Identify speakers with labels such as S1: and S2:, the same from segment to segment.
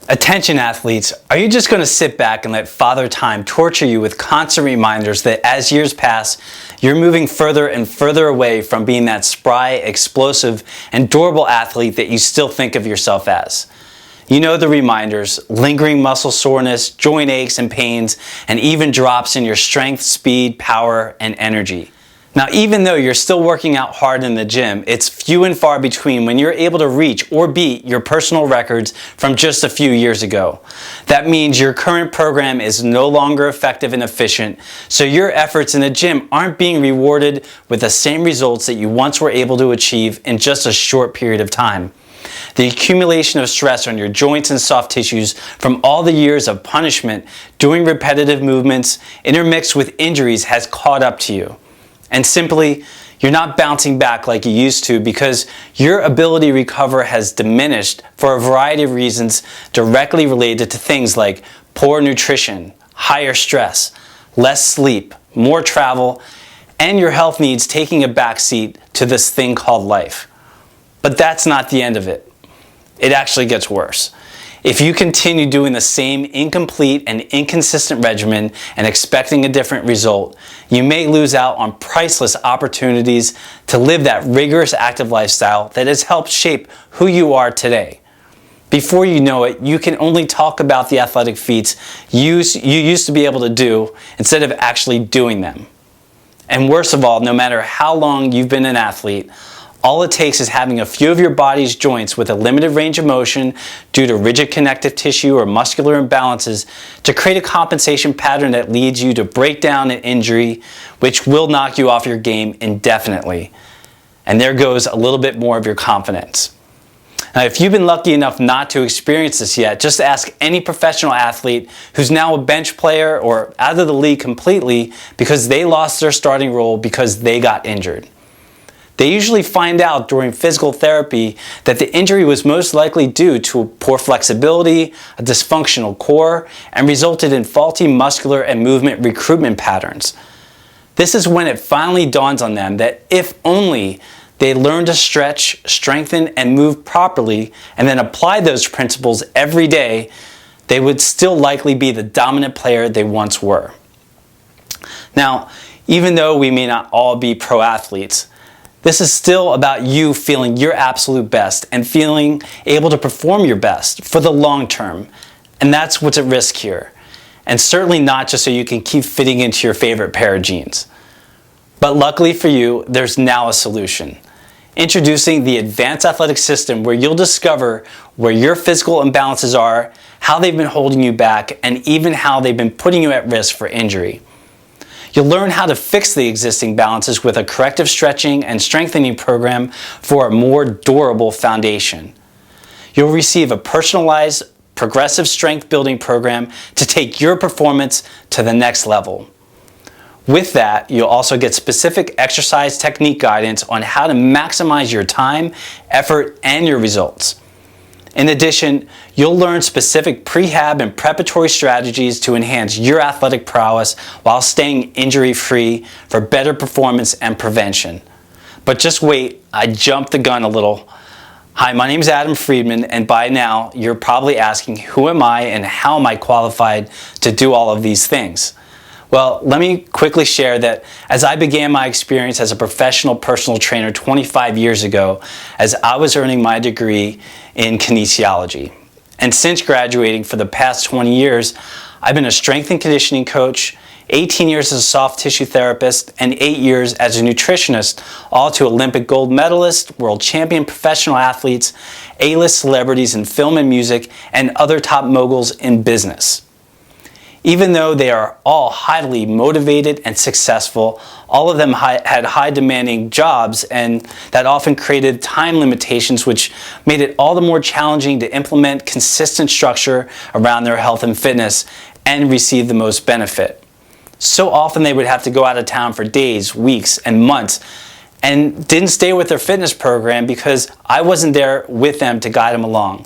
S1: Attention athletes, are you just going to sit back and let Father Time torture you with constant reminders that as years pass, you're moving further and further away from being that spry, explosive, and durable athlete that you still think of yourself as? You know the reminders: lingering muscle soreness, joint aches and pains, and even drops in your strength, speed, power, and energy. Now, even though you're still working out hard in the gym, it's few and far between when you're able to reach or beat your personal records from just a few years ago. That means your current program is no longer effective and efficient, so your efforts in the gym aren't being rewarded with the same results that you once were able to achieve in just a short period of time. The accumulation of stress on your joints and soft tissues from all the years of punishment, doing repetitive movements, intermixed with injuries, has caught up to you. And simply, you're not bouncing back like you used to because your ability to recover has diminished for a variety of reasons directly related to things like poor nutrition, higher stress, less sleep, more travel, and your health needs taking a backseat to this thing called life. But that's not the end of it. It actually gets worse. If you continue doing the same incomplete and inconsistent regimen and expecting a different result, you may lose out on priceless opportunities to live that rigorous active lifestyle that has helped shape who you are today. Before you know it, you can only talk about the athletic feats you used to be able to do instead of actually doing them. And worst of all, no matter how long you've been an athlete, all it takes is having a few of your body's joints with a limited range of motion due to rigid connective tissue or muscular imbalances to create a compensation pattern that leads you to breakdown and injury, which will knock you off your game indefinitely. And there goes a little bit more of your confidence. Now, if you've been lucky enough not to experience this yet, just ask any professional athlete who's now a bench player or out of the league completely because they lost their starting role because they got injured. They usually find out during physical therapy that the injury was most likely due to poor flexibility, a dysfunctional core, and resulted in faulty muscular and movement recruitment patterns. This is when it finally dawns on them that if only they learn to stretch, strengthen, and move properly, and then apply those principles every day, they would still likely be the dominant player they once were. Now, even though we may not all be pro athletes, this is still about you feeling your absolute best and feeling able to perform your best for the long term. And that's what's at risk here. And certainly not just so you can keep fitting into your favorite pair of jeans. But luckily for you, there's now a solution. Introducing the Advanced Athletic System, where you'll discover where your physical imbalances are, how they've been holding you back, and even how they've been putting you at risk for injury. You'll learn how to fix the existing balances with a corrective stretching and strengthening program for a more durable foundation. You'll receive a personalized, progressive strength building program to take your performance to the next level. With that, you'll also get specific exercise technique guidance on how to maximize your time, effort, and your results. In addition, you'll learn specific prehab and preparatory strategies to enhance your athletic prowess while staying injury-free for better performance and prevention. But just wait, I jumped the gun a little. Hi, my name is Adam Friedman, and by now you're probably asking, who am I and how am I qualified to do all of these things? Well, let me quickly share that as I began my experience as a professional personal trainer 25 years ago, as I was earning my degree in kinesiology. And since graduating for the past 20 years, I've been a strength and conditioning coach, 18 years as a soft tissue therapist, and 8 years as a nutritionist, all to Olympic gold medalists, world champion professional athletes, A-list celebrities in film and music, and other top moguls in business. Even though they are all highly motivated and successful, all of them had high demanding jobs, and that often created time limitations, which made it all the more challenging to implement consistent structure around their health and fitness and receive the most benefit. So often they would have to go out of town for days, weeks, and months, and didn't stay with their fitness program because I wasn't there with them to guide them along.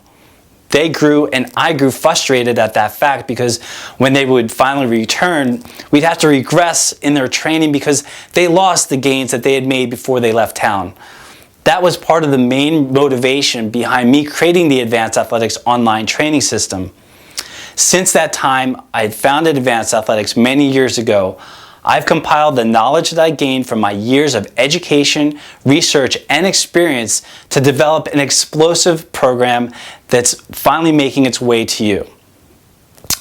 S1: They grew and I grew frustrated at that fact because when they would finally return, we'd have to regress in their training because they lost the gains that they had made before they left town. That was part of the main motivation behind me creating the Advanced Athletics online training system. Since that time, I had founded Advanced Athletics many years ago. I've compiled the knowledge that I gained from my years of education, research, and experience to develop an explosive program that's finally making its way to you.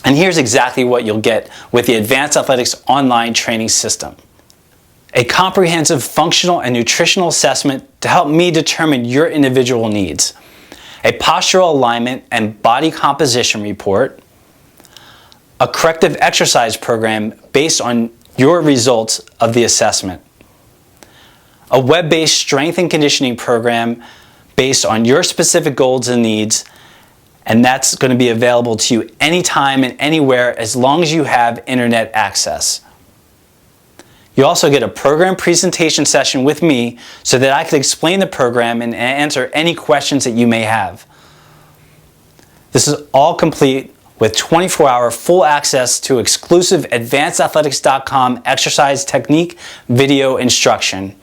S1: And here's exactly what you'll get with the Advanced Athletics online training system. A comprehensive functional and nutritional assessment to help me determine your individual needs. A postural alignment and body composition report. A corrective exercise program based on your results of the assessment. A web-based strength and conditioning program based on your specific goals and needs, and that's going to be available to you anytime and anywhere as long as you have internet access. You also get a program presentation session with me so that I can explain the program and answer any questions that you may have. This is all complete with 24-hour full access to exclusive advancedathletics.com exercise technique video instruction.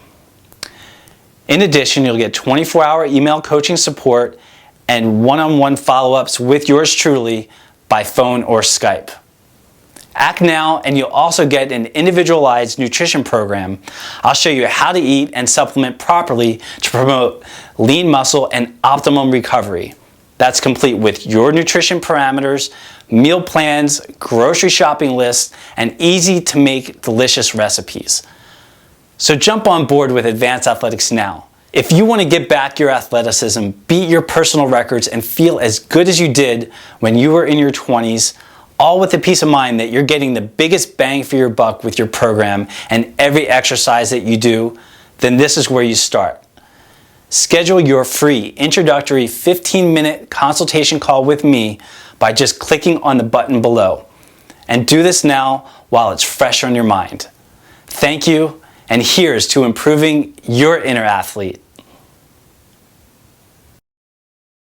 S1: In addition, you'll get 24-hour email coaching support and one-on-one follow-ups with yours truly by phone or Skype. Act now, and you'll also get an individualized nutrition program. I'll show you how to eat and supplement properly to promote lean muscle and optimum recovery. That's complete with your nutrition parameters, meal plans, grocery shopping lists, and easy to make delicious recipes. So jump on board with Advanced Athletics now. If you want to get back your athleticism, beat your personal records, and feel as good as you did when you were in your 20s, all with the peace of mind that you're getting the biggest bang for your buck with your program and every exercise that you do, then this is where you start. Schedule your free introductory 15-minute consultation call with me by just clicking on the button below. And do this now while it's fresh on your mind. Thank you, and here's to improving your inner athlete.